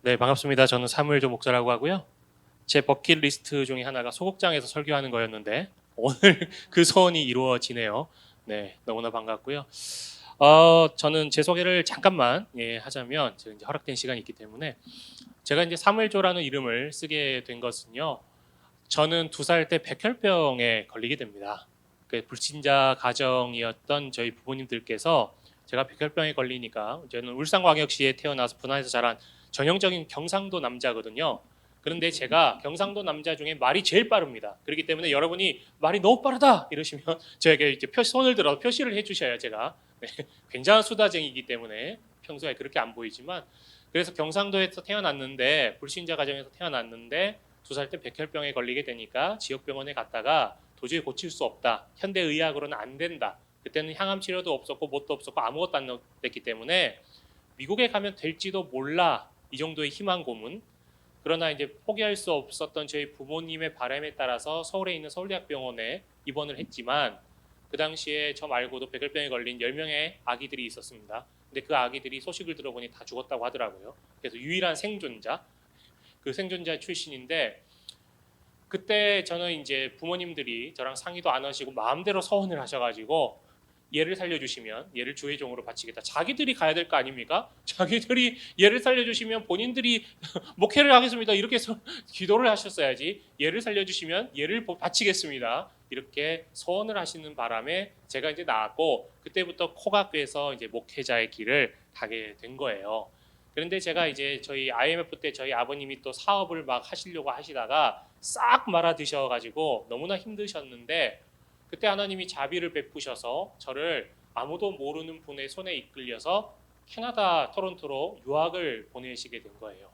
네, 반갑습니다. 저는 사무엘조 목사라고 하고요. 제 버킷리스트 중에 하나가 소극장에서 설교하는 거였는데 오늘 그 소원이 이루어지네요. 네, 너무나 반갑고요. 저는 제 소개를 잠깐만 하자면 제가 이제 허락된 시간이 있기 때문에 제가 이제 사무엘조라는 이름을 쓰게 된 것은요. 저는 2살 때 백혈병에 걸리게 됩니다. 그 불신자 가정이었던 저희 부모님들께서 제가 백혈병에 걸리니까 저는 울산광역시에 태어나서 분화해서 자란 전형적인 경상도 남자거든요. 그런데 제가 경상도 남자 중에 말이 제일 빠릅니다. 그렇기 때문에 여러분이 말이 너무 빠르다 이러시면 저에게 이제 손을 들어 표시를 해주셔야 제가 네, 굉장한 수다쟁이기 때문에 평소에 그렇게 안 보이지만 그래서 경상도에서 태어났는데 불신자 가정에서 태어났는데 2살 때 백혈병에 걸리게 되니까 지역병원에 갔다가 도저히 고칠 수 없다. 현대의학으로는 안 된다. 그때는 향암 치료도 없었고 뭣도 없었고 아무것도 안 됐기 때문에 미국에 가면 될지도 몰라. 이 정도의 희망 고문. 그러나 이제 포기할 수 없었던 저희 부모님의 바람에 따라서 서울에 있는 서울대학병원에 입원을 했지만 그 당시에 저 말고도 백혈병에 걸린 10명의 아기들이 있었습니다. 근데 그 아기들이 소식을 들어보니 다 죽었다고 하더라고요. 그래서 유일한 생존자, 그 생존자 출신인데 그때 저는 이제 부모님들이 저랑 상의도 안 하시고 마음대로 서원을 하셔가지고 얘를 살려주시면 얘를 주의 종으로 바치겠다. 자기들이 가야 될 거 아닙니까? 자기들이 얘를 살려주시면 본인들이 목회를 하겠습니다. 이렇게 해서 기도를 하셨어야지. 얘를 살려주시면 얘를 바치겠습니다. 이렇게 서원을 하시는 바람에 제가 이제 나왔고 그때부터 코각교에서 이제 목회자의 길을 가게 된 거예요. 그런데 제가 이제 저희 IMF 때 저희 아버님이 또 사업을 막 하시려고 하시다가 싹 말아 드셔가지고 너무나 힘드셨는데 그때 하나님이 자비를 베푸셔서 저를 아무도 모르는 분의 손에 이끌려서 캐나다 토론토로 유학을 보내시게 된 거예요.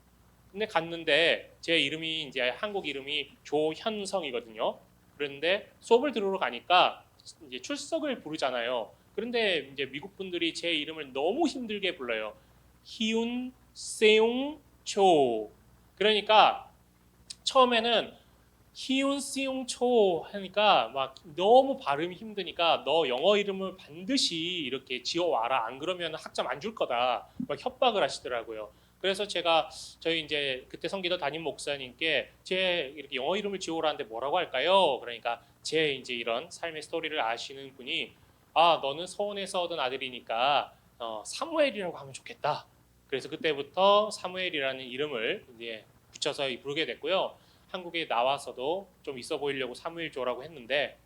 근데 갔는데 제 이름이 이제 한국 이름이 조현성이거든요. 그런데 수업을 들으러 가니까 이제 출석을 부르잖아요. 그런데 이제 미국 분들이 제 이름을 너무 힘들게 불러요. 희운 세용 초. 그러니까 처음에는 희운 씨용 초 하니까 막 너무 발음이 힘드니까 너 영어 이름을 반드시 이렇게 지어와라. 안 그러면 학점 안 줄 거다. 막 협박을 하시더라고요. 그래서 제가 저희 이제 그때 성기도 담임 목사님께 제 이렇게 영어 이름을 지어오라는데 뭐라고 할까요? 그러니까 제 이제 이런 삶의 스토리를 아시는 분이 너는 서원에서 얻은 아들이니까 사무엘이라고 하면 좋겠다. 그래서 그때부터 사무엘이라는 이름을 이제 붙여서 부르게 됐고요. 한국에 나와서도 좀 있어 보이려고 사무엘조라고 했는데,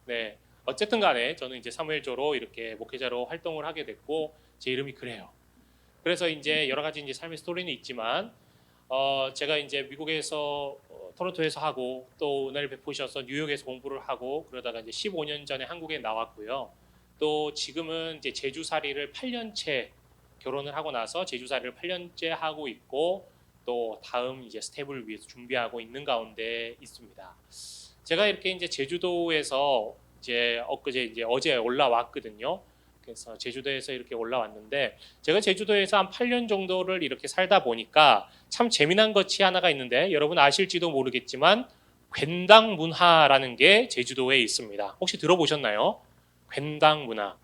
네, 어쨌든 간에 저는 이제 사무엘조로 이렇게 목회자로 활동을 하게 됐고 제 이름이 그래요. 그래서 이제 여러 가지 이제 삶의 스토리는 있지만 제가 이제 미국에서 토론토에서 하고 또 은혜를 베푸셔서 뉴욕에서 공부를 하고 그러다가 이제 15년 전에 한국에 나왔고요. 또 지금은 이제 제주살이를 8년째 결혼을 하고 나서 제주살이를 8년째 하고 있고 또 다음 이제 스텝을 위해서 준비하고 있는 가운데 있습니다. 제가 이렇게 이제 제주도에서 이제 엊그제 이제 어제 올라왔거든요. 그래서 제주도에서 이렇게 올라왔는데 제가 제주도에서 한 8년 정도를 이렇게 살다 보니까 참 재미난 것이 하나가 있는데 여러분 아실지도 모르겠지만 괜당 문화라는 게 제주도에 있습니다. 혹시 들어보셨나요? 괜당 문화.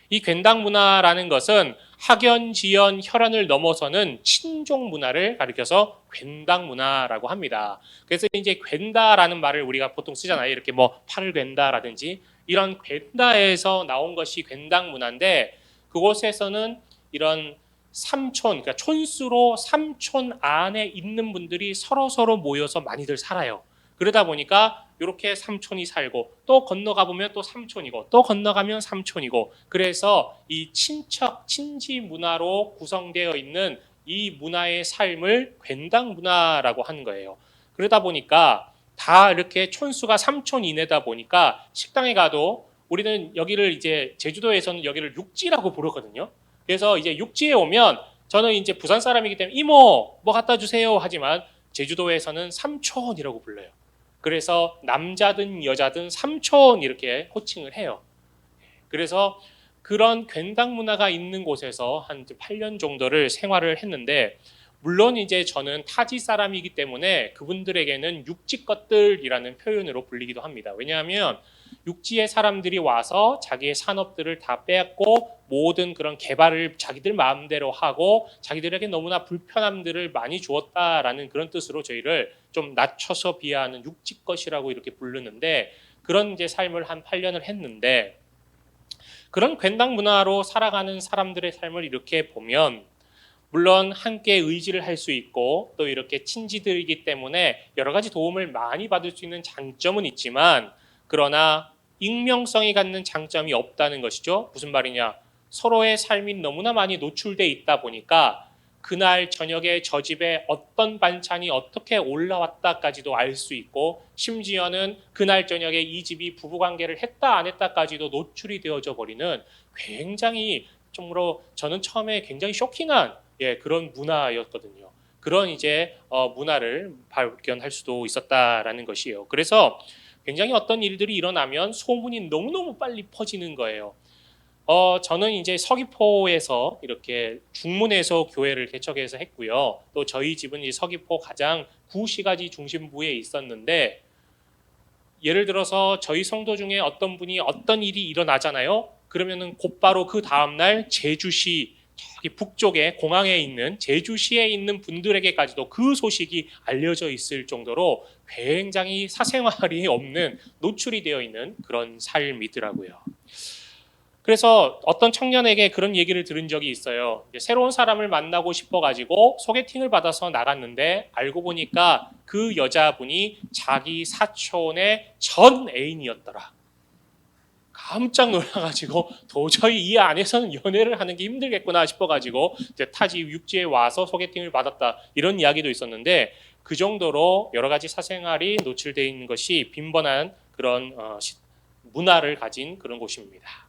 이 괜당 문화라는 것은 학연, 지연, 혈연을 넘어서는 친족 문화를 가리켜서 괜당 문화라고 합니다. 그래서 이제 괜다라는 말을 우리가 보통 쓰잖아요. 이렇게 뭐 팔을 괜다라든지 이런 괜다에서 나온 것이 괜당 문화인데 그곳에서는 이런 삼촌, 그러니까 촌수로 삼촌 안에 있는 분들이 서로 모여서 많이들 살아요. 그러다 보니까 이렇게 삼촌이 살고 또 건너가 보면 또 삼촌이고 또 건너가면 삼촌이고 그래서 이 친척, 친지 문화로 구성되어 있는 이 문화의 삶을 괜당 문화라고 하는 거예요. 그러다 보니까 다 이렇게 촌수가 삼촌 이내다 보니까 식당에 가도 우리는 여기를 이제 제주도에서는 여기를 육지라고 부르거든요. 그래서 이제 육지에 오면 저는 이제 부산 사람이기 때문에 이모 뭐 갖다 주세요 하지만 제주도에서는 삼촌이라고 불러요. 그래서 남자든 여자든 삼촌 이렇게 호칭을 해요. 그래서 그런 괜당 문화가 있는 곳에서 한 8년 정도를 생활을 했는데 물론 이제 저는 타지 사람이기 때문에 그분들에게는 육지 것들이라는 표현으로 불리기도 합니다. 왜냐하면 육지의 사람들이 와서 자기의 산업들을 다 빼앗고 모든 그런 개발을 자기들 마음대로 하고 자기들에게 너무나 불편함들을 많이 주었다라는 그런 뜻으로 저희를 좀 낮춰서 비하하는 육지 것이라고 이렇게 부르는데, 그런 이제 삶을 한 8년을 했는데, 그런 괜당 문화로 살아가는 사람들의 삶을 이렇게 보면 물론 함께 의지를 할 수 있고 또 이렇게 친지들이기 때문에 여러 가지 도움을 많이 받을 수 있는 장점은 있지만, 그러나 익명성이 갖는 장점이 없다는 것이죠. 무슨 말이냐? 서로의 삶이 너무나 많이 노출돼 있다 보니까 그날 저녁에 저 집에 어떤 반찬이 어떻게 올라왔다까지도 알 수 있고, 심지어는 그날 저녁에 이 집이 부부관계를 했다 안 했다까지도 노출이 되어져 버리는, 굉장히 정말로 저는 처음에 굉장히 쇼킹한 그런 문화였거든요. 그런 이제 문화를 발견할 수도 있었다라는 것이에요. 그래서 굉장히 어떤 일들이 일어나면 소문이 너무너무 빨리 퍼지는 거예요. 저는 이제 서귀포에서 이렇게 중문에서 교회를 개척해서 했고요. 또 저희 집은 이 서귀포 가장 구시가지 중심부에 있었는데, 예를 들어서 저희 성도 중에 어떤 분이 어떤 일이 일어나잖아요. 그러면은 곧바로 그 다음날 제주시 저기 북쪽에 공항에 있는 제주시에 있는 분들에게까지도 그 소식이 알려져 있을 정도로 굉장히 사생활이 없는, 노출이 되어 있는 그런 삶이더라고요. 그래서 어떤 청년에게 그런 얘기를 들은 적이 있어요. 이제 새로운 사람을 만나고 싶어가지고 소개팅을 받아서 나갔는데 알고 보니까 그 여자분이 자기 사촌의 전 애인이었더라. 깜짝 놀라가지고 도저히 이 안에서는 연애를 하는 게 힘들겠구나 싶어가지고 이제 타지 육지에 와서 소개팅을 받았다, 이런 이야기도 있었는데, 그 정도로 여러 가지 사생활이 노출되어 있는 것이 빈번한 그런 문화를 가진 그런 곳입니다.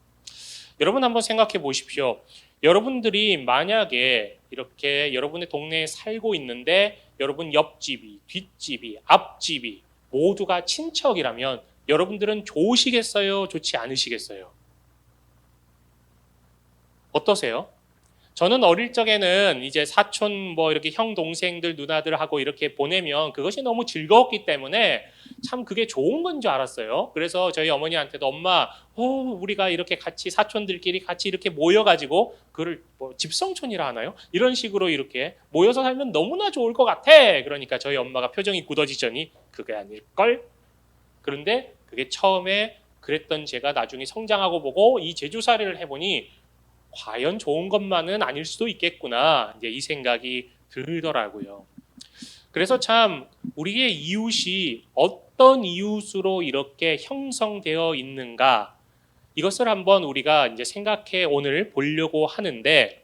여러분 한번 생각해 보십시오. 여러분들이 만약에 이렇게 여러분의 동네에 살고 있는데 여러분 옆집이, 뒷집이, 앞집이 모두가 친척이라면 여러분들은 좋으시겠어요? 좋지 않으시겠어요? 어떠세요? 저는 어릴 적에는 이제 사촌 뭐 이렇게 형 동생들 누나들하고 이렇게 보내면 그것이 너무 즐거웠기 때문에 참 그게 좋은 건 줄 알았어요. 그래서 저희 어머니한테도 엄마, 우리가 이렇게 같이 사촌들끼리 같이 이렇게 모여가지고 그를 뭐 집성촌이라 하나요? 이런 식으로 이렇게 모여서 살면 너무나 좋을 것 같아. 그러니까 저희 엄마가 표정이 굳어지더니 그게 아닐걸? 그런데 그게 처음에 그랬던 제가 나중에 성장하고 보고 이 제주살이를 해보니 과연 좋은 것만은 아닐 수도 있겠구나, 이제 이 생각이 들더라고요. 그래서 참 우리의 이웃이 어떤 이웃으로 이렇게 형성되어 있는가, 이것을 한번 우리가 이제 생각해 오늘 보려고 하는데,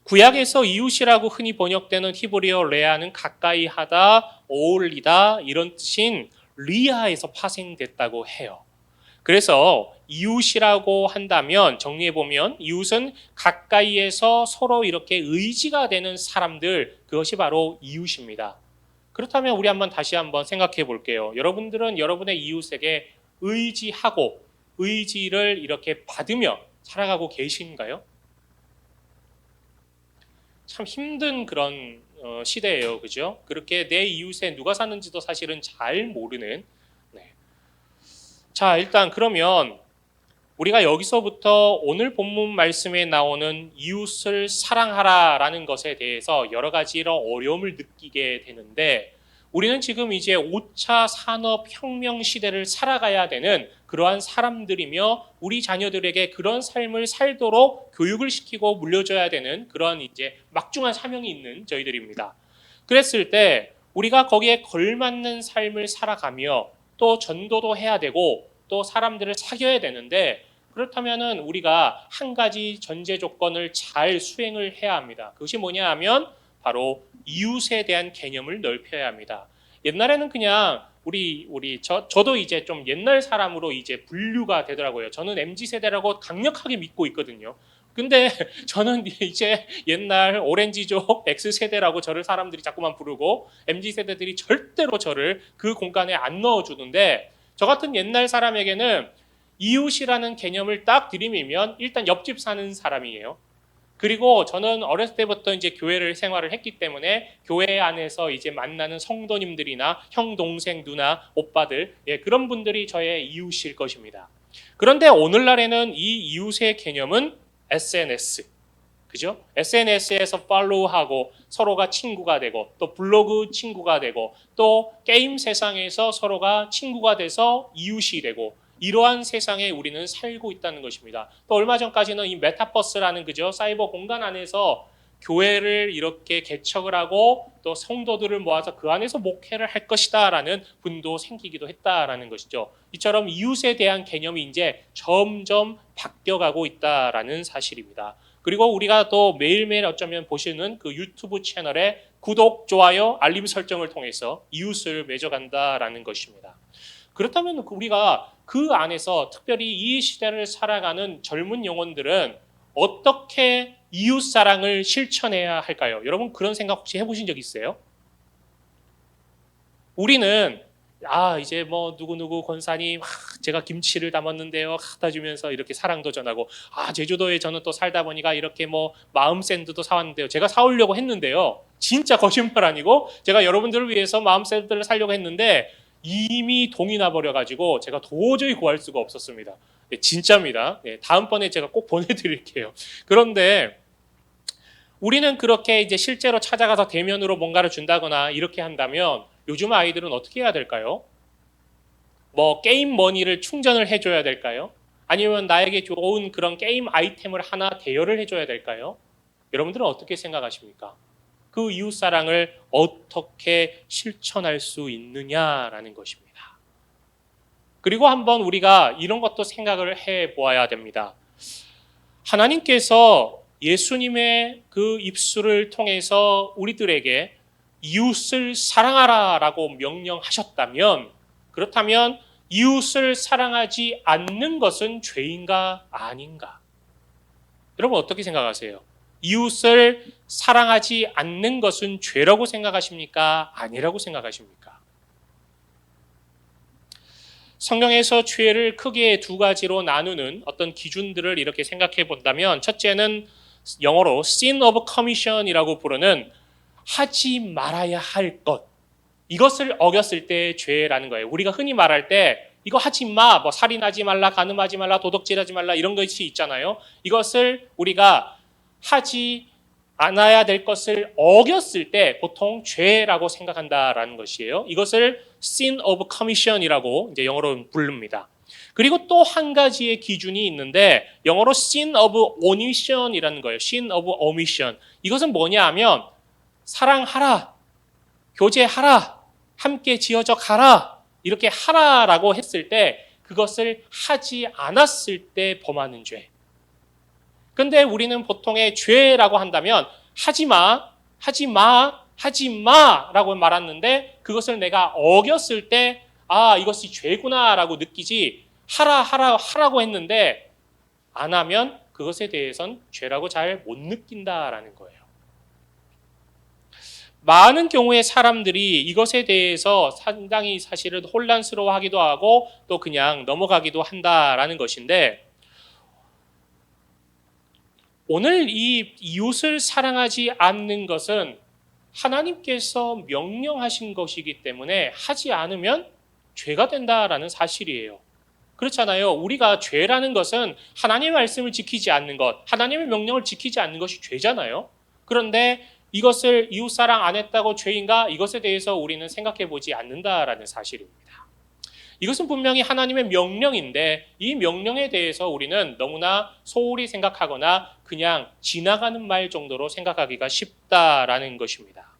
구약에서 이웃이라고 흔히 번역되는 히브리어 레아는 가까이 하다, 어울리다 이런 뜻인 리아에서 파생됐다고 해요. 그래서 이웃이라고 한다면 정리해 보면 이웃은 가까이에서 서로 이렇게 의지가 되는 사람들, 그것이 바로 이웃입니다. 그렇다면 우리 다시 한번 생각해 볼게요. 여러분들은 여러분의 이웃에게 의지하고 의지를 이렇게 받으며 살아가고 계신가요? 참 힘든 그런 시대예요, 그죠? 그렇게 내 이웃에 누가 사는지도 사실은 잘 모르는. 네. 자, 일단 그러면 우리가 여기서부터 오늘 본문 말씀에 나오는 이웃을 사랑하라라는 것에 대해서 여러 가지로 어려움을 느끼게 되는데, 우리는 지금 이제 5차 산업혁명 시대를 살아가야 되는 그러한 사람들이며 우리 자녀들에게 그런 삶을 살도록 교육을 시키고 물려줘야 되는 그런 이제 막중한 사명이 있는 저희들입니다. 그랬을 때 우리가 거기에 걸맞는 삶을 살아가며 또 전도도 해야 되고 또 사람들을 사귀어야 되는데, 그렇다면은 우리가 한 가지 전제 조건을 잘 수행을 해야 합니다. 그것이 뭐냐 하면 바로 이웃에 대한 개념을 넓혀야 합니다. 옛날에는 그냥 저도 이제 좀 옛날 사람으로 이제 분류가 되더라고요. 저는 MZ 세대라고 강력하게 믿고 있거든요. 근데 저는 이제 옛날 오렌지족 X 세대라고 저를 사람들이 자꾸만 부르고 MZ 세대들이 절대로 저를 그 공간에 안 넣어주는데, 저 같은 옛날 사람에게는 이웃이라는 개념을 딱 들이밀면 일단 옆집 사는 사람이에요. 그리고 저는 어렸을 때부터 이제 교회를 생활을 했기 때문에 교회 안에서 이제 만나는 성도님들이나 형, 동생, 누나, 오빠들, 예, 그런 분들이 저의 이웃일 것입니다. 그런데 오늘날에는 이 이웃의 개념은 SNS, 그죠? SNS에서 팔로우하고 서로가 친구가 되고 또 블로그 친구가 되고 또 게임 세상에서 서로가 친구가 돼서 이웃이 되고 이러한 세상에 우리는 살고 있다는 것입니다. 또 얼마 전까지는 이 메타버스라는 그죠? 사이버 공간 안에서 교회를 이렇게 개척을 하고 또 성도들을 모아서 그 안에서 목회를 할 것이다라는 분도 생기기도 했다라는 것이죠. 이처럼 이웃에 대한 개념이 이제 점점 바뀌어가고 있다라는 사실입니다. 그리고 우리가 또 매일매일 어쩌면 보시는 그 유튜브 채널에 구독, 좋아요, 알림 설정을 통해서 이웃을 맺어간다라는 것입니다. 그렇다면 우리가 그 안에서 특별히 이 시대를 살아가는 젊은 영혼들은 어떻게 이웃 사랑을 실천해야 할까요? 여러분 그런 생각 혹시 해보신 적 있어요? 우리는 이제 뭐 누구누구 권사님 제가 김치를 담았는데요 갖다 주면서 이렇게 사랑도 전하고 제주도에 저는 또 살다 보니까 이렇게 뭐 마음 샌드도 사왔는데요 제가 사오려고 했는데요 진짜 거짓말 아니고 제가 여러분들을 위해서 마음 샌드를 사려고 했는데 이미 동이 나버려가지고 제가 도저히 구할 수가 없었습니다. 네, 진짜입니다. 네, 다음번에 제가 꼭 보내드릴게요. 그런데 우리는 그렇게 이제 실제로 찾아가서 대면으로 뭔가를 준다거나 이렇게 한다면 요즘 아이들은 어떻게 해야 될까요? 뭐 게임 머니를 충전을 해줘야 될까요? 아니면 나에게 좋은 그런 게임 아이템을 하나 대여를 해줘야 될까요? 여러분들은 어떻게 생각하십니까? 그 이웃사랑을 어떻게 실천할 수 있느냐라는 것입니다. 그리고 한번 우리가 이런 것도 생각을 해보아야 됩니다. 하나님께서 예수님의 그 입술을 통해서 우리들에게 이웃을 사랑하라라고 명령하셨다면 그렇다면 이웃을 사랑하지 않는 것은 죄인가 아닌가? 여러분 어떻게 생각하세요? 이웃을 사랑하지 않는 것은 죄라고 생각하십니까? 아니라고 생각하십니까? 성경에서 죄를 크게 두 가지로 나누는 어떤 기준들을 이렇게 생각해 본다면 첫째는 영어로 sin of commission이라고 부르는 하지 말아야 할 것. 이것을 어겼을 때 죄라는 거예요. 우리가 흔히 말할 때 이거 하지 마, 뭐 살인하지 말라, 간음하지 말라, 도둑질하지 말라 이런 것이 있잖아요. 이것을 우리가 하지 않아야 될 것을 어겼을 때 보통 죄라고 생각한다라는 것이에요. 이것을 sin of commission이라고 이제 영어로 부릅니다. 그리고 또 한 가지의 기준이 있는데 영어로 sin of omission이라는 거예요. sin of omission. 이것은 뭐냐 하면 사랑하라, 교제하라, 함께 지어져 가라 이렇게 하라라고 했을 때 그것을 하지 않았을 때 범하는 죄. 근데 우리는 보통의 죄라고 한다면 하지 마, 하지 마, 하지 마라고 말았는데 그것을 내가 어겼을 때 이것이 죄구나라고 느끼지 하라고 했는데 안 하면 그것에 대해선 죄라고 잘 못 느낀다라는 거예요. 많은 경우에 사람들이 이것에 대해서 상당히 사실은 혼란스러워하기도 하고 또 그냥 넘어가기도 한다라는 것인데 오늘 이 이웃을 사랑하지 않는 것은 하나님께서 명령하신 것이기 때문에 하지 않으면 죄가 된다라는 사실이에요. 그렇잖아요. 우리가 죄라는 것은 하나님의 말씀을 지키지 않는 것, 하나님의 명령을 지키지 않는 것이 죄잖아요. 그런데 이것을 이웃사랑 안 했다고 죄인가? 이것에 대해서 우리는 생각해 보지 않는다라는 사실입니다. 이것은 분명히 하나님의 명령인데 이 명령에 대해서 우리는 너무나 소홀히 생각하거나 그냥 지나가는 말 정도로 생각하기가 쉽다라는 것입니다.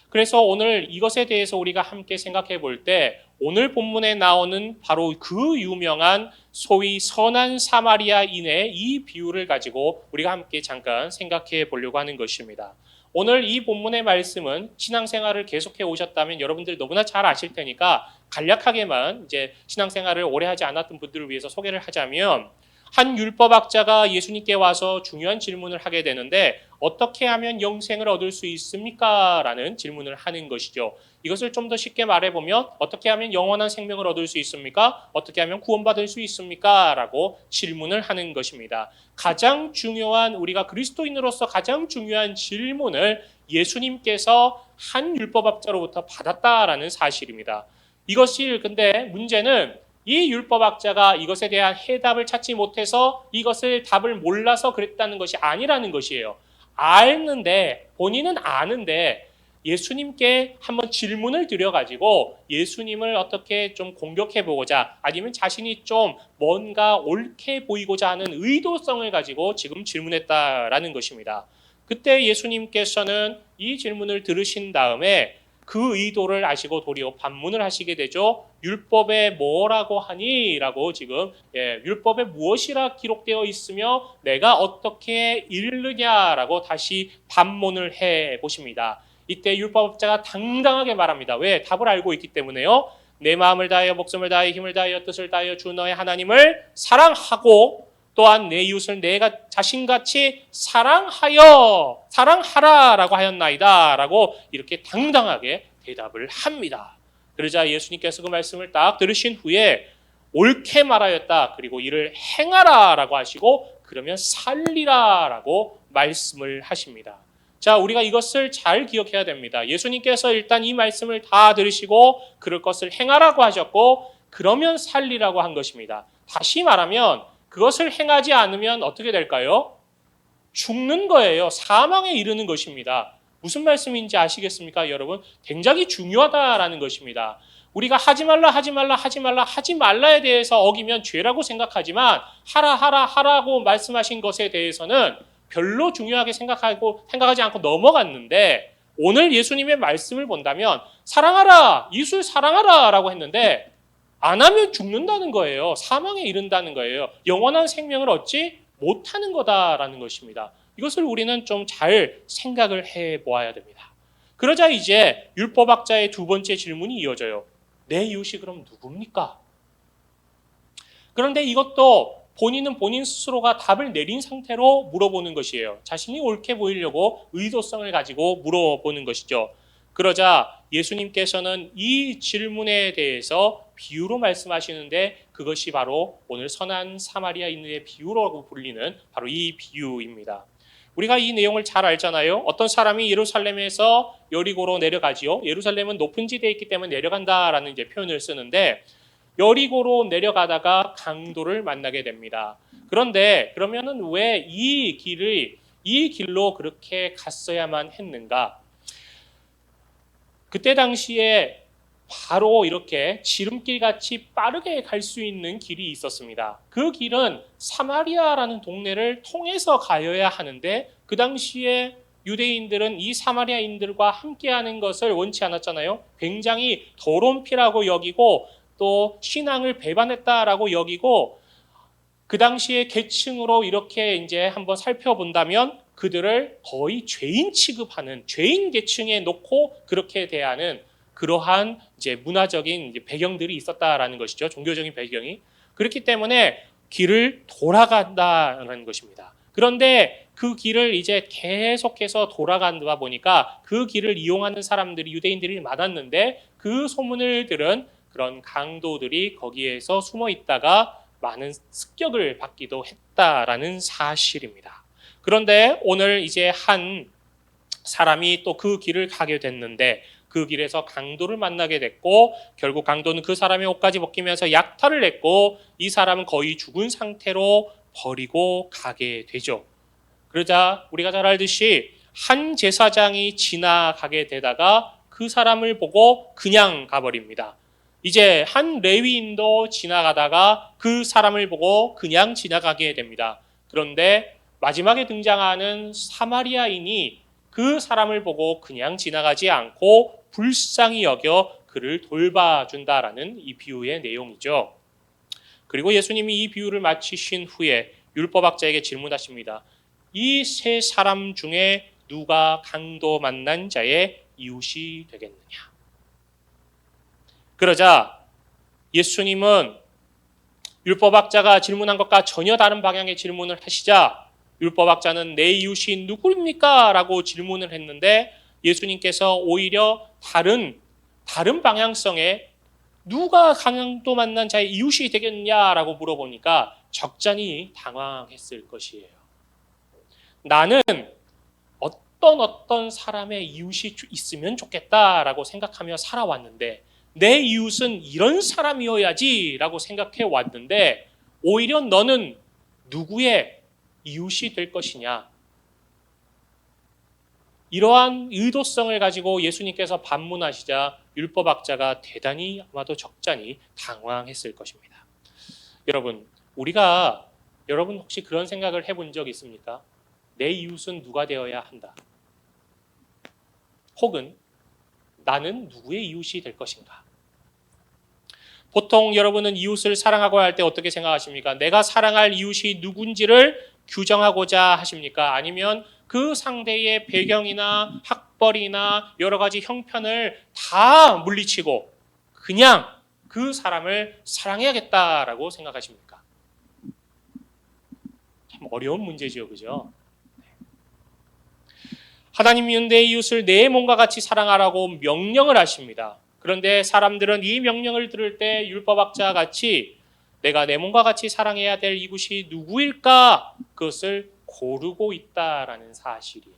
그래서 오늘 이것에 대해서 우리가 함께 생각해 볼 때 오늘 본문에 나오는 바로 그 유명한 소위 선한 사마리아인의 이 비유를 가지고 우리가 함께 잠깐 생각해 보려고 하는 것입니다. 오늘 이 본문의 말씀은 신앙생활을 계속해 오셨다면 여러분들 너무나 잘 아실 테니까 간략하게만 이제 신앙생활을 오래 하지 않았던 분들을 위해서 소개를 하자면 한 율법학자가 예수님께 와서 중요한 질문을 하게 되는데 어떻게 하면 영생을 얻을 수 있습니까? 라는 질문을 하는 것이죠. 이것을 좀 더 쉽게 말해보면 어떻게 하면 영원한 생명을 얻을 수 있습니까? 어떻게 하면 구원받을 수 있습니까? 라고 질문을 하는 것입니다. 가장 중요한, 우리가 그리스도인으로서 가장 중요한 질문을 예수님께서 한 율법학자로부터 받았다라는 사실입니다. 이것이 근데 문제는 이 율법학자가 이것에 대한 해답을 찾지 못해서 이것을 답을 몰라서 그랬다는 것이 아니라는 것이에요. 알는데, 본인은 아는데 예수님께 한번 질문을 드려가지고 예수님을 어떻게 좀 공격해보고자, 아니면 자신이 좀 뭔가 옳게 보이고자 하는 의도성을 가지고 지금 질문했다라는 것입니다. 그때 예수님께서는 이 질문을 들으신 다음에 그 의도를 아시고 도리어 반문을 하시게 되죠. 율법에 뭐라고 하니? 라고 지금 율법에 무엇이라 기록되어 있으며 내가 어떻게 읽느냐라고 다시 반문을 해보십니다. 이때 율법자가 당당하게 말합니다. 왜? 답을 알고 있기 때문에요. 내 마음을 다하여 목숨을 다하여 힘을 다하여 뜻을 다하여 주 너의 하나님을 사랑하고 또한 내 이웃을 내가 자신같이 사랑하라라고 하였나이다 라고 이렇게 당당하게 대답을 합니다. 그러자 예수님께서 그 말씀을 딱 들으신 후에 옳게 말하였다, 그리고 이를 행하라라고 하시고 그러면 살리라라고 말씀을 하십니다. 자, 우리가 이것을 잘 기억해야 됩니다. 예수님께서 일단 이 말씀을 다 들으시고 그럴 것을 행하라고 하셨고 그러면 살리라고 한 것입니다. 다시 말하면 그것을 행하지 않으면 어떻게 될까요? 죽는 거예요. 사망에 이르는 것입니다. 무슨 말씀인지 아시겠습니까, 여러분? 굉장히 중요하다라는 것입니다. 우리가 하지 말라에 대해서 어기면 죄라고 생각하지만 하라고 말씀하신 것에 대해서는 별로 중요하게 생각하지 않고 넘어갔는데 오늘 예수님의 말씀을 본다면 사랑하라, 이웃을 사랑하라 라고 했는데 안 하면 죽는다는 거예요. 사망에 이른다는 거예요. 영원한 생명을 얻지 못하는 거다라는 것입니다. 이것을 우리는 좀 잘 생각을 해보아야 됩니다. 그러자 이제 율법학자의 두 번째 질문이 이어져요. 내 이웃이 그럼 누굽니까? 그런데 이것도 본인은 본인 스스로가 답을 내린 상태로 물어보는 것이에요. 자신이 옳게 보이려고 의도성을 가지고 물어보는 것이죠. 그러자 예수님께서는 이 질문에 대해서 비유로 말씀하시는데 그것이 바로 오늘 선한 사마리아인의 비유라고 불리는 바로 이 비유입니다. 우리가 이 내용을 잘 알잖아요. 어떤 사람이 예루살렘에서 여리고로 내려가지요. 예루살렘은 높은 지대에 있기 때문에 내려간다라는 이제 표현을 쓰는데 여리고로 내려가다가 강도를 만나게 됩니다. 그런데 그러면은 왜 이 길로 그렇게 갔어야만 했는가? 그때 당시에 바로 이렇게 지름길 같이 빠르게 갈 수 있는 길이 있었습니다. 그 길은 사마리아라는 동네를 통해서 가야 하는데 그 당시에 유대인들은 이 사마리아인들과 함께하는 것을 원치 않았잖아요. 굉장히 더러운 피라고 여기고 또 신앙을 배반했다라고 여기고 그 당시에 계층으로 이렇게 이제 한번 살펴본다면 그들을 거의 죄인 취급하는 죄인 계층에 놓고 그렇게 대하는 그러한 이제 문화적인 이제 배경들이 있었다라는 것이죠. 종교적인 배경이. 그렇기 때문에 길을 돌아간다는 것입니다. 그런데 그 길을 이제 계속해서 돌아간다 보니까 그 길을 이용하는 사람들이 유대인들이 많았는데 그 소문을 들은 그런 강도들이 거기에서 숨어 있다가 많은 습격을 받기도 했다라는 사실입니다. 그런데 오늘 이제 한 사람이 또 그 길을 가게 됐는데 그 길에서 강도를 만나게 됐고 결국 강도는 그 사람의 옷까지 벗기면서 약탈을 했고 이 사람은 거의 죽은 상태로 버리고 가게 되죠. 그러자 우리가 잘 알듯이 한 제사장이 지나가게 되다가 그 사람을 보고 그냥 가버립니다. 이제 한 레위인도 지나가다가 그 사람을 보고 그냥 지나가게 됩니다. 그런데 마지막에 등장하는 사마리아인이 그 사람을 보고 그냥 지나가지 않고 불쌍히 여겨 그를 돌봐준다라는 이 비유의 내용이죠. 그리고 예수님이 이 비유를 마치신 후에 율법학자에게 질문하십니다. 이 세 사람 중에 누가 강도 만난 자의 이웃이 되겠느냐? 그러자 예수님은 율법학자가 질문한 것과 전혀 다른 방향의 질문을 하시자 율법학자는 내 이웃이 누구입니까? 라고 질문을 했는데 예수님께서 오히려 다른 다른 방향성에 누가 강도 만난 자의 이웃이 되겠냐라고 물어보니까 적잖이 당황했을 것이에요. 나는 어떤 사람의 이웃이 있으면 좋겠다라고 생각하며 살아왔는데 내 이웃은 이런 사람이어야지라고 생각해 왔는데 오히려 너는 누구의 이웃이 될 것이냐? 이러한 의도성을 가지고 예수님께서 반문하시자 율법학자가 대단히 아마도 적잖이 당황했을 것입니다. 여러분 혹시 그런 생각을 해본 적 있습니까? 내 이웃은 누가 되어야 한다. 혹은 나는 누구의 이웃이 될 것인가? 보통 여러분은 이웃을 사랑하고 할 때 어떻게 생각하십니까? 내가 사랑할 이웃이 누군지를 규정하고자 하십니까? 아니면 그 상대의 배경이나 학벌이나 여러 가지 형편을 다 물리치고 그냥 그 사람을 사랑해야겠다라고 생각하십니까? 참 어려운 문제지요, 그죠? 하나님은 내 이웃을 내 몸과 같이 사랑하라고 명령을 하십니다. 그런데 사람들은 이 명령을 들을 때 율법학자 같이 내가 내 몸과 같이 사랑해야 될 이웃이 누구일까? 그것을 고르고 있다라는 사실이에요.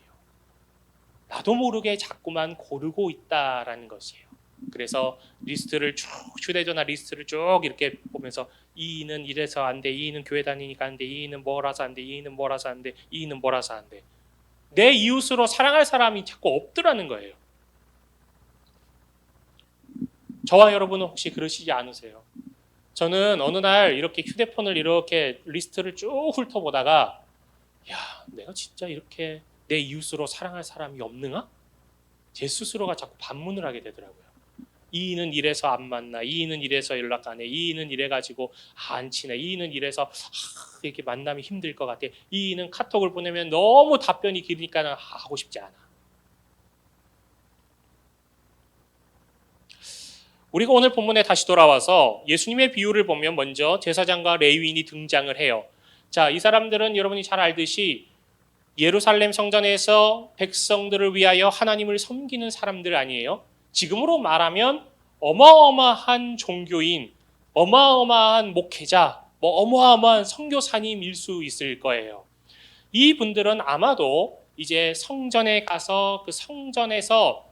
나도 모르게 자꾸만 고르고 있다라는 것이에요. 그래서 리스트를 쭉 휴대전화 리스트를 쭉 이렇게 보면서 이는 이래서 안 돼, 이는 교회 다니니까 안 돼, 이는 뭐라서 안 돼, 이는 뭐라서 안 돼, 이는 뭐라서 안 돼. 내 이웃으로 사랑할 사람이 자꾸 없더라는 거예요. 저와 여러분은 혹시 그러시지 않으세요? 저는 어느 날 이렇게 휴대폰을 이렇게 리스트를 쭉 훑어보다가 야, 내가 진짜 이렇게 내 이웃으로 사랑할 사람이 없는가? 제 스스로가 자꾸 반문을 하게 되더라고요. 이는 이래서 안 만나, 이는 이래서 연락 안 해, 이는 이래가지고 안 친해, 이는 이래서 이렇게 만남이 힘들 것 같아, 이는 카톡을 보내면 너무 답변이 길으니까 하고 싶지 않아. 우리가 오늘 본문에 다시 돌아와서 예수님의 비유를 보면 먼저 제사장과 레위인이 등장을 해요. 자, 이 사람들은 여러분이 잘 알듯이 예루살렘 성전에서 백성들을 위하여 하나님을 섬기는 사람들 아니에요? 지금으로 말하면 어마어마한 종교인, 어마어마한 목회자, 어마어마한 선교사님일 수 있을 거예요. 이 분들은 아마도 이제 성전에 가서 그 성전에서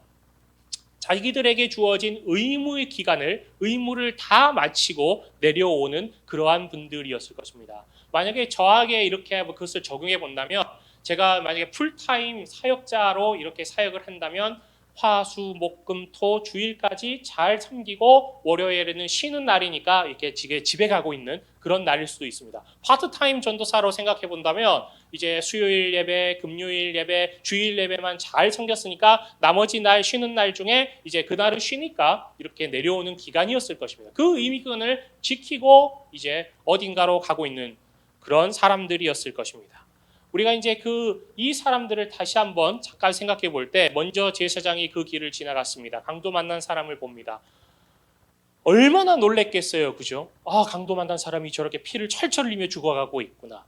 자기들에게 주어진 의무를 다 마치고 내려오는 그러한 분들이었을 것입니다. 만약에 저에게 이렇게 그것을 적용해 본다면 제가 만약에 풀타임 사역자로 이렇게 사역을 한다면 화, 수, 목, 금, 토 주일까지 잘 섬기고 월요일에는 쉬는 날이니까 이렇게 집에 가고 있는 그런 날일 수도 있습니다. 파트타임 전도사로 생각해 본다면 이제 수요일 예배, 금요일 예배, 주일 예배만 잘 섬겼으니까 나머지 날 쉬는 날 중에 이제 그날은 쉬니까 이렇게 내려오는 기간이었을 것입니다. 그 의미권을 지키고 이제 어딘가로 가고 있는 그런 사람들이었을 것입니다. 우리가 이제 이 사람들을 다시 한번 잠깐 생각해 볼 때 먼저 제사장이 그 길을 지나갔습니다. 강도 만난 사람을 봅니다. 얼마나 놀랬겠어요, 그죠? 아, 강도 만난 사람이 저렇게 피를 철철 흘리며 죽어가고 있구나.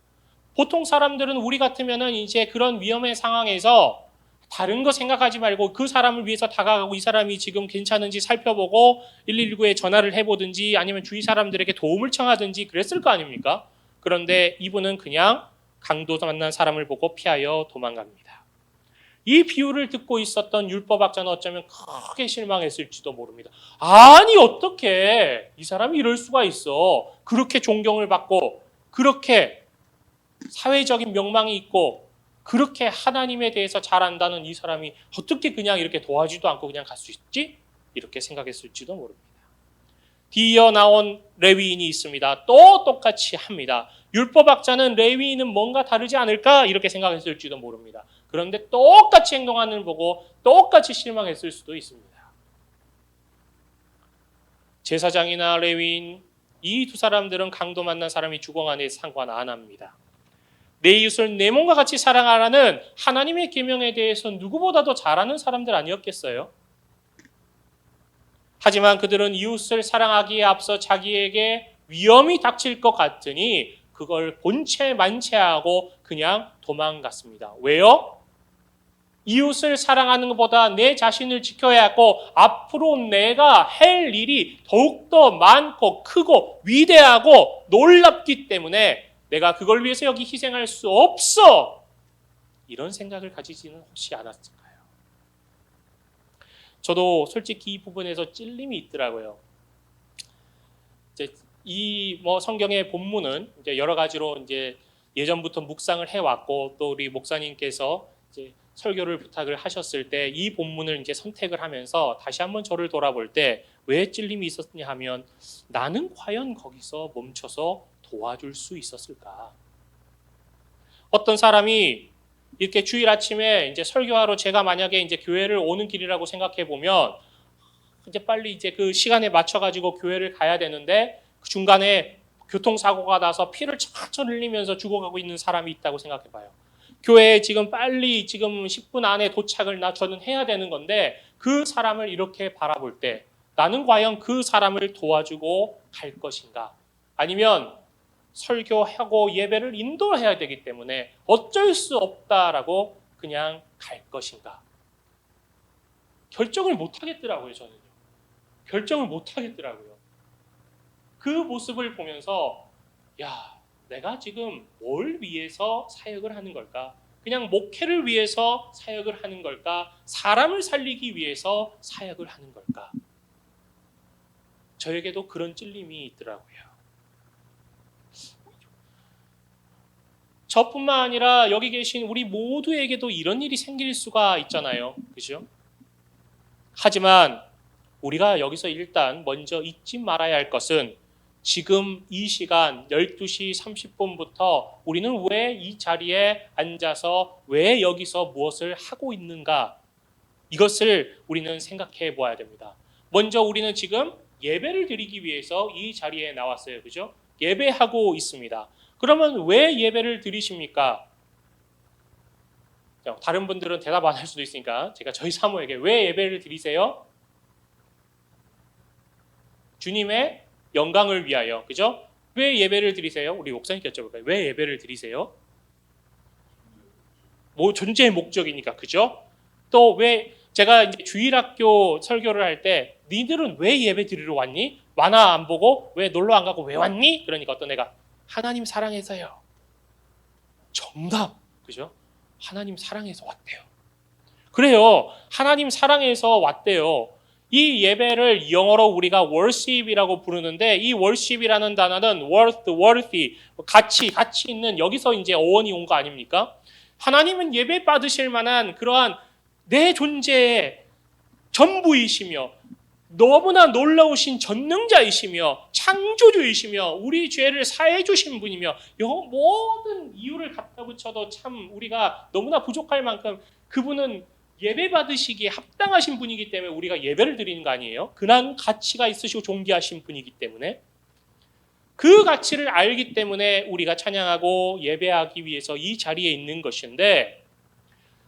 보통 사람들은 우리 같으면은 이제 그런 위험의 상황에서 다른 거 생각하지 말고 그 사람을 위해서 다가가고 이 사람이 지금 괜찮은지 살펴보고 119에 전화를 해보든지 아니면 주위 사람들에게 도움을 청하든지 그랬을 거 아닙니까? 그런데 이분은 그냥 강도 만난 사람을 보고 피하여 도망갑니다. 이 비유를 듣고 있었던 율법학자는 어쩌면 크게 실망했을지도 모릅니다. 아니 어떻게 이 사람이 이럴 수가 있어. 그렇게 존경을 받고 그렇게 사회적인 명망이 있고 그렇게 하나님에 대해서 잘 안다는 이 사람이 어떻게 그냥 이렇게 도와주지도 않고 그냥 갈 수 있지? 이렇게 생각했을지도 모릅니다. 뒤이어 나온 레위인이 있습니다. 또 똑같이 합니다. 율법학자는 레위인은 뭔가 다르지 않을까? 이렇게 생각했을지도 모릅니다. 그런데 똑같이 행동하는 걸 보고 똑같이 실망했을 수도 있습니다. 제사장이나 레위인 이 두 사람들은 강도 만난 사람이 죽어가는 상관 안 합니다. 내 이웃을 내 몸과 같이 사랑하라는 하나님의 계명에 대해서 누구보다도 잘 아는 사람들 아니었겠어요? 하지만 그들은 이웃을 사랑하기에 앞서 자기에게 위험이 닥칠 것 같으니 그걸 본체 만체하고 그냥 도망갔습니다. 왜요? 이웃을 사랑하는 것보다 내 자신을 지켜야 하고 앞으로 내가 할 일이 더욱더 많고 크고 위대하고 놀랍기 때문에 내가 그걸 위해서 여기 희생할 수 없어. 이런 생각을 가지지는 혹시 않았을까요? 저도 솔직히 이 부분에서 찔림이 있더라고요. 이제 이 성경의 본문은 이제 여러 가지로 이제 예전부터 묵상을 해왔고 또 우리 목사님께서 이제 설교를 부탁을 하셨을 때 이 본문을 이제 선택을 하면서 다시 한번 저를 돌아볼 때 왜 찔림이 있었냐 하면 나는 과연 거기서 멈춰서 도와줄 수 있었을까? 어떤 사람이 이렇게 주일 아침에 이제 설교하러 제가 만약에 이제 교회를 오는 길이라고 생각해 보면 이제 빨리 이제 그 시간에 맞춰 가지고 교회를 가야 되는데 그 중간에 교통사고가 나서 피를 철철 흘리면서 죽어가고 있는 사람이 있다고 생각해 봐요. 교회에 지금 빨리 지금 10분 안에 도착을 저는 해야 되는 건데 그 사람을 이렇게 바라볼 때 나는 과연 그 사람을 도와주고 갈 것인가? 아니면 설교하고 예배를 인도해야 되기 때문에 어쩔 수 없다라고 그냥 갈 것인가? 결정을 못 하겠더라고요, 저는요. 결정을 못 하겠더라고요. 그 모습을 보면서 야, 내가 지금 뭘 위해서 사역을 하는 걸까? 그냥 목회를 위해서 사역을 하는 걸까? 사람을 살리기 위해서 사역을 하는 걸까? 저에게도 그런 찔림이 있더라고요. 저뿐만 아니라 여기 계신 우리 모두에게도 이런 일이 생길 수가 있잖아요. 그죠? 하지만 우리가 여기서 일단 먼저 잊지 말아야 할 것은 지금 이 시간 12시 30분부터 우리는 왜 이 자리에 앉아서 왜 여기서 무엇을 하고 있는가? 이것을 우리는 생각해 보아야 됩니다. 먼저 우리는 지금 예배를 드리기 위해서 이 자리에 나왔어요. 그죠? 예배하고 있습니다. 그러면 왜 예배를 드리십니까? 다른 분들은 대답 안 할 수도 있으니까 제가 저희 사모에게 왜 예배를 드리세요? 주님의 영광을 위하여. 그죠? 왜 예배를 드리세요? 우리 목사님께 여쭤볼까요? 왜 예배를 드리세요? 존재의 목적이니까. 그죠? 또 왜 제가 이제 주일학교 설교를 할 때 니들은 왜 예배 드리러 왔니? 만화 안 보고 왜 놀러 안 가고 왜 왔니? 그러니까 어떤 애가 하나님 사랑해서요. 정답. 그죠? 하나님 사랑해서 왔대요. 그래요. 하나님 사랑해서 왔대요. 이 예배를 영어로 우리가 worship이라고 부르는데 이 worship이라는 단어는 worthy, 가치 있는 여기서 이제 어원이 온 거 아닙니까? 하나님은 예배 받으실 만한 그러한 내 존재의 전부이시며 너무나 놀라우신 전능자이시며 창조주이시며 우리 죄를 사해 주신 분이며 모든 이유를 갖다 붙여도 참 우리가 너무나 부족할 만큼 그분은 예배 받으시기에 합당하신 분이기 때문에 우리가 예배를 드리는 거 아니에요? 그런 가치가 있으시고 존귀하신 분이기 때문에 그 가치를 알기 때문에 우리가 찬양하고 예배하기 위해서 이 자리에 있는 것인데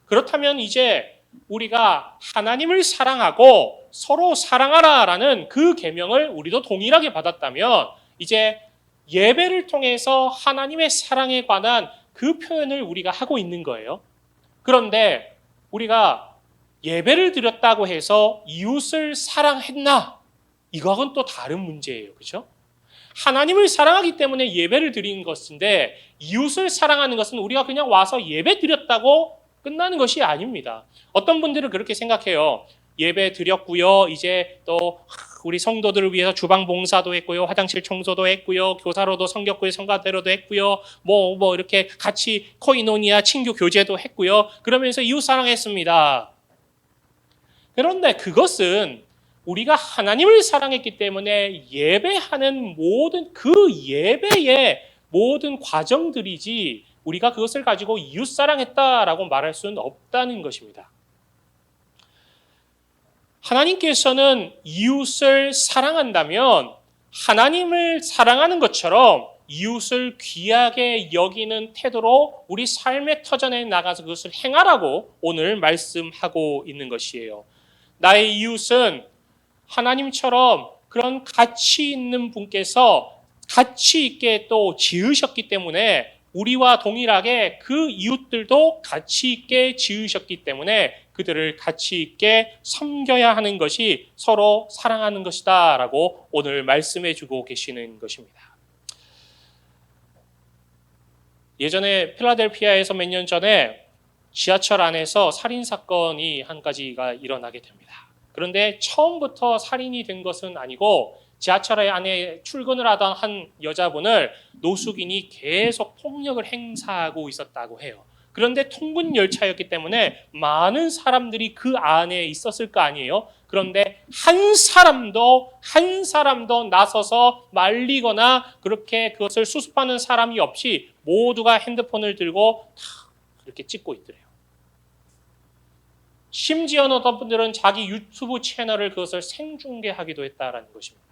그렇다면 이제 우리가 하나님을 사랑하고 서로 사랑하라라는 그 계명을 우리도 동일하게 받았다면 이제 예배를 통해서 하나님의 사랑에 관한 그 표현을 우리가 하고 있는 거예요. 그런데 우리가 예배를 드렸다고 해서 이웃을 사랑했나? 이거하고는 또 다른 문제예요. 그렇죠? 하나님을 사랑하기 때문에 예배를 드리는 것인데 이웃을 사랑하는 것은 우리가 그냥 와서 예배 드렸다고 끝나는 것이 아닙니다. 어떤 분들은 그렇게 생각해요. 예배 드렸고요. 이제 또 우리 성도들을 위해서 주방 봉사도 했고요. 화장실 청소도 했고요. 교사로도 성격구의 성가대로도 했고요. 뭐 이렇게 같이 코이노니아 친교 교제도 했고요. 그러면서 이웃 사랑했습니다. 그런데 그것은 우리가 하나님을 사랑했기 때문에 예배하는 모든 그 예배의 모든 과정들이지 우리가 그것을 가지고 이웃 사랑했다라고 말할 수는 없다는 것입니다. 하나님께서는 이웃을 사랑한다면 하나님을 사랑하는 것처럼 이웃을 귀하게 여기는 태도로 우리 삶의 터전에 나가서 그것을 행하라고 오늘 말씀하고 있는 것이에요. 나의 이웃은 하나님처럼 그런 가치 있는 분께서 가치 있게 또 지으셨기 때문에 우리와 동일하게 그 이웃들도 가치 있게 지으셨기 때문에 그들을 가치 있게 섬겨야 하는 것이 서로 사랑하는 것이다 라고 오늘 말씀해 주고 계시는 것입니다. 예전에 필라델피아에서 몇 년 전에 지하철 안에서 살인사건이 한 가지가 일어나게 됩니다. 그런데 처음부터 살인이 된 것은 아니고 지하철 안에 출근을 하던 한 여자분을 노숙인이 계속 폭력을 행사하고 있었다고 해요. 그런데 통근 열차였기 때문에 많은 사람들이 그 안에 있었을 거 아니에요. 그런데 한 사람도 나서서 말리거나 그렇게 그것을 수습하는 사람이 없이 모두가 핸드폰을 들고 다 이렇게 찍고 있더래요. 심지어는 어떤 분들은 자기 유튜브 채널을 그것을 생중계하기도 했다라는 것입니다.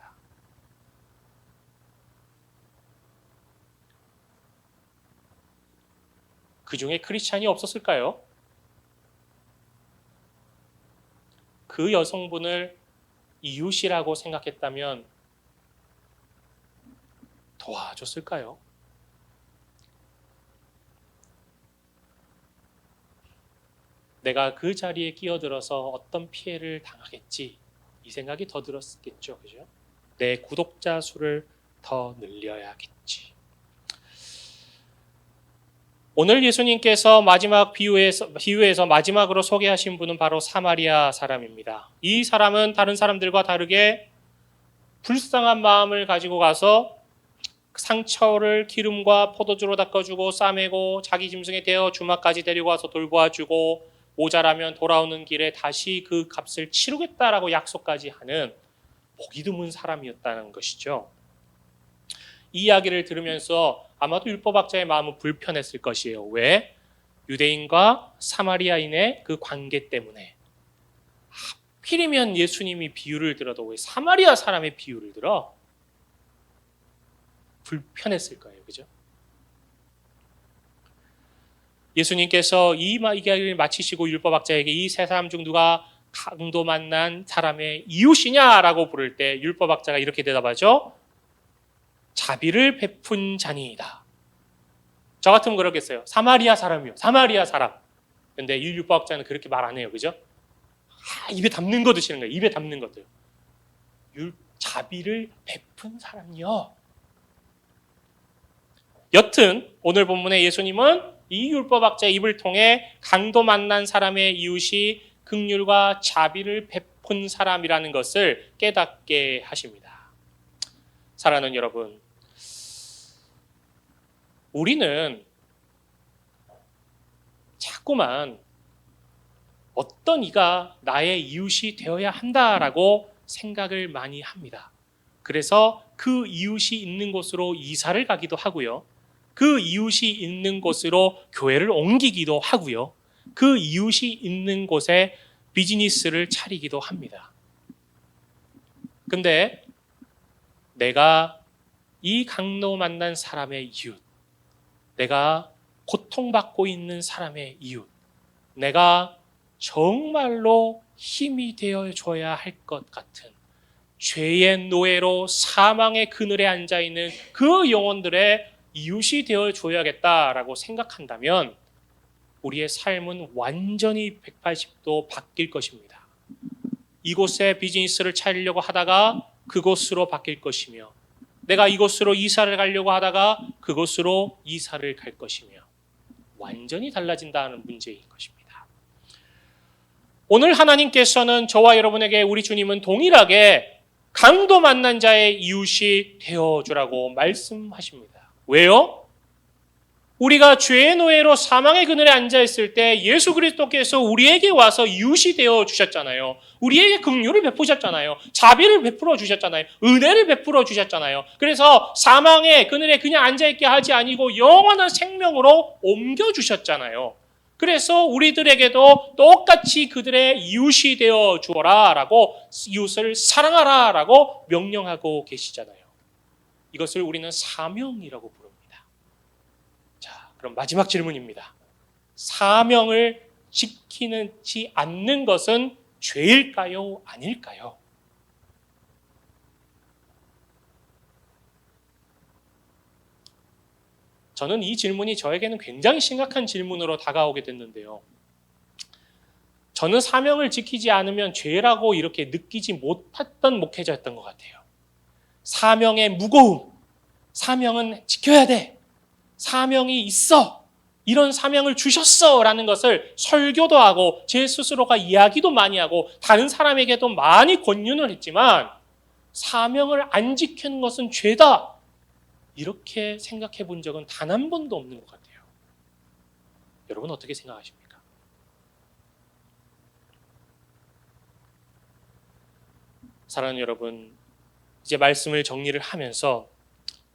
그 중에 크리스찬이 없었을까요? 그 여성분을 이웃이라고 생각했다면 도와줬을까요? 내가 그 자리에 끼어들어서 어떤 피해를 당하겠지 이 생각이 더 들었겠죠. 그죠? 내 구독자 수를 더 늘려야겠지. 오늘 예수님께서 마지막 비유에서 마지막으로 소개하신 분은 바로 사마리아 사람입니다. 이 사람은 다른 사람들과 다르게 불쌍한 마음을 가지고 가서 상처를 기름과 포도주로 닦아주고 싸매고 자기 짐승에 대어 주막까지 데리고 와서 돌보아주고 모자라면 돌아오는 길에 다시 그 값을 치르겠다라고 약속까지 하는 복이 드문 사람이었다는 것이죠. 이 이야기를 들으면서 아마도 율법학자의 마음은 불편했을 것이에요. 왜? 유대인과 사마리아인의 그 관계 때문에. 하필이면 예수님이 비유를 들어도 왜 사마리아 사람의 비유를 들어? 불편했을 거예요. 그죠? 예수님께서 이 이야기를 마치시고 율법학자에게 이 세 사람 중 누가 강도 만난 사람의 이웃이냐라고 부를 때 율법학자가 이렇게 대답하죠. 자비를 베푼 자니이다. 저 같으면 그러겠어요. 사마리아 사람이요. 사마리아 사람. 근데 이 율법학자는 그렇게 말 안 해요. 그죠? 입에 담는 거 드시는 거예요. 입에 담는 것들. 자비를 베푼 사람이요. 여튼 오늘 본문의 예수님은 이 율법학자의 입을 통해 강도 만난 사람의 이웃이 긍휼과 자비를 베푼 사람이라는 것을 깨닫게 하십니다. 사랑하는 여러분, 우리는 자꾸만 어떤 이가 나의 이웃이 되어야 한다라고 생각을 많이 합니다. 그래서 그 이웃이 있는 곳으로 이사를 가기도 하고요. 그 이웃이 있는 곳으로 교회를 옮기기도 하고요. 그 이웃이 있는 곳에 비즈니스를 차리기도 합니다. 근데 내가 이 강도 만난 사람의 이웃, 내가 고통받고 있는 사람의 이웃, 내가 정말로 힘이 되어줘야 할 것 같은 죄의 노예로 사망의 그늘에 앉아있는 그 영혼들의 이웃이 되어줘야겠다라고 생각한다면 우리의 삶은 완전히 180도 바뀔 것입니다. 이곳에 비즈니스를 차리려고 하다가 그곳으로 바뀔 것이며 내가 이곳으로 이사를 가려고 하다가 그곳으로 이사를 갈 것이며 완전히 달라진다는 문제인 것입니다. 오늘 하나님께서는 저와 여러분에게 우리 주님은 동일하게 강도 만난 자의 이웃이 되어주라고 말씀하십니다. 왜요? 우리가 죄의 노예로 사망의 그늘에 앉아있을 때 예수 그리스도께서 우리에게 와서 이웃이 되어 주셨잖아요. 우리에게 긍휼을 베푸셨잖아요. 자비를 베풀어 주셨잖아요. 은혜를 베풀어 주셨잖아요. 그래서 사망의 그늘에 그냥 앉아있게 하지 아니고 영원한 생명으로 옮겨주셨잖아요. 그래서 우리들에게도 똑같이 그들의 이웃이 되어 주어라 라고 이웃을 사랑하라 라고 명령하고 계시잖아요. 이것을 우리는 사명이라고 부릅니다. 자, 그럼 마지막 질문입니다. 사명을 지키지 않는 것은 죄일까요? 아닐까요? 저는 이 질문이 저에게는 굉장히 심각한 질문으로 다가오게 됐는데요. 저는 사명을 지키지 않으면 죄라고 이렇게 느끼지 못했던 목회자였던 것 같아요. 사명의 무거움, 사명은 지켜야 돼, 사명이 있어, 이런 사명을 주셨어 라는 것을 설교도 하고 제 스스로가 이야기도 많이 하고 다른 사람에게도 많이 권유를 했지만 사명을 안 지키는 것은 죄다, 이렇게 생각해 본 적은 단 한 번도 없는 것 같아요. 여러분 어떻게 생각하십니까? 사랑하는 여러분, 이제 말씀을 정리를 하면서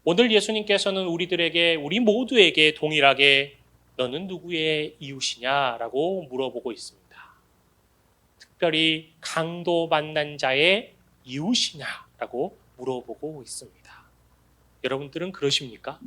오늘 예수님께서는 우리 모두에게 동일하게 너는 누구의 이웃이냐라고 물어보고 있습니다. 특별히 강도 만난 자의 이웃이냐라고 물어보고 있습니다. 여러분들은 그러십니까?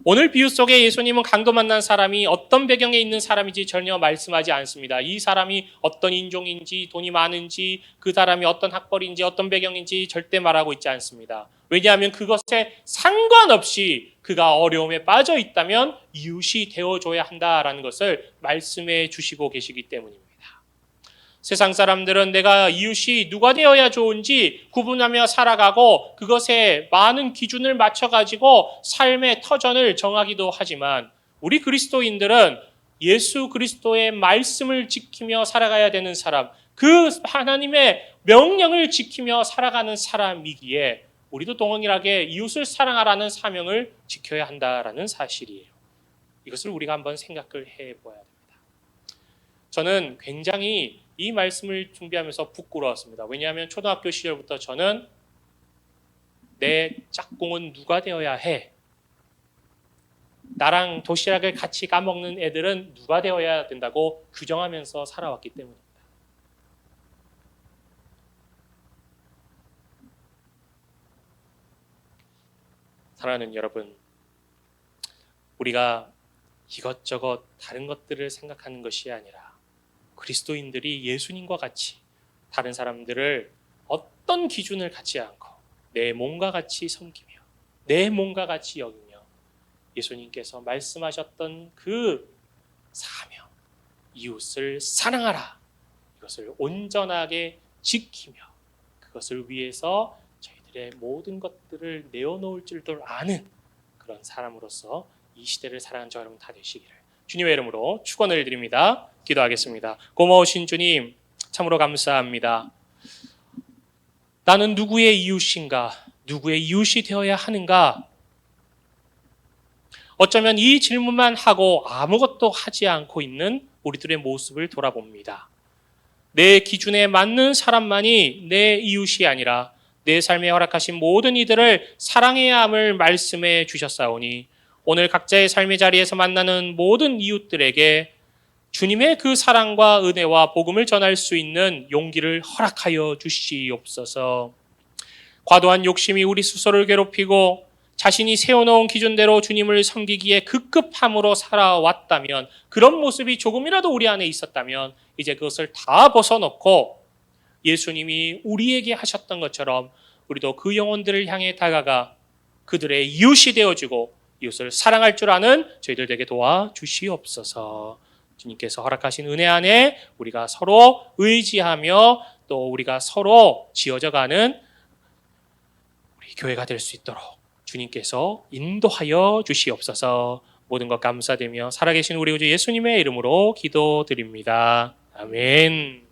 오늘 비유 속에 예수님은 강도 만난 사람이 어떤 배경에 있는 사람인지 전혀 말씀하지 않습니다. 이 사람이 어떤 인종인지, 돈이 많은지, 그 사람이 어떤 학벌인지, 어떤 배경인지 절대 말하고 있지 않습니다. 왜냐하면 그것에 상관없이 그가 어려움에 빠져 있다면 이웃이 되어줘야 한다라는 것을 말씀해 주시고 계시기 때문입니다. 세상 사람들은 내가 이웃이 누가 되어야 좋은지 구분하며 살아가고 그것에 많은 기준을 맞춰가지고 삶의 터전을 정하기도 하지만 우리 그리스도인들은 예수 그리스도의 말씀을 지키며 살아가야 되는 사람, 그 하나님의 명령을 지키며 살아가는 사람이기에 우리도 동일하게 이웃을 사랑하라는 사명을 지켜야 한다라는 사실이에요. 이것을 우리가 한번 생각을 해봐야 됩니다. 저는 굉장히 이 말씀을 준비하면서 부끄러웠습니다. 왜냐하면 초등학교 시절부터 저는 내 짝꿍은 누가 되어야 해? 나랑 도시락을 같이 까먹는 애들은 누가 되어야 된다고 규정하면서 살아왔기 때문입니다. 사랑하는 여러분, 우리가 이것저것 다른 것들을 생각하는 것이 아니라 그리스도인들이 예수님과 같이 다른 사람들을 어떤 기준을 갖지 않고 내 몸과 같이 섬기며 내 몸과 같이 여기며 예수님께서 말씀하셨던 그 사명, 이웃을 사랑하라, 이것을 온전하게 지키며 그것을 위해서 저희들의 모든 것들을 내어놓을 줄도 아는 그런 사람으로서 이 시대를 살아가는 저 여러분 다 되시기를 주님의 이름으로 축원을 드립니다. 기도하겠습니다. 고마우신 주님, 참으로 감사합니다. 나는 누구의 이웃인가? 누구의 이웃이 되어야 하는가? 어쩌면 이 질문만 하고 아무것도 하지 않고 있는 우리들의 모습을 돌아봅니다. 내 기준에 맞는 사람만이 내 이웃이 아니라 내 삶에 허락하신 모든 이들을 사랑해야 함을 말씀해 주셨사오니 오늘 각자의 삶의 자리에서 만나는 모든 이웃들에게 주님의 그 사랑과 은혜와 복음을 전할 수 있는 용기를 허락하여 주시옵소서. 과도한 욕심이 우리 스스로를 괴롭히고 자신이 세워놓은 기준대로 주님을 섬기기에 급급함으로 살아왔다면, 그런 모습이 조금이라도 우리 안에 있었다면 이제 그것을 다 벗어놓고 예수님이 우리에게 하셨던 것처럼 우리도 그 영혼들을 향해 다가가 그들의 이웃이 되어주고 이웃을 사랑할 줄 아는 저희들 되게 도와주시옵소서. 주님께서 허락하신 은혜 안에 우리가 서로 의지하며 또 우리가 서로 지어져가는 우리 교회가 될 수 있도록 주님께서 인도하여 주시옵소서. 모든 것 감사드리며 살아계신 우리 구주 예수님의 이름으로 기도드립니다. 아멘.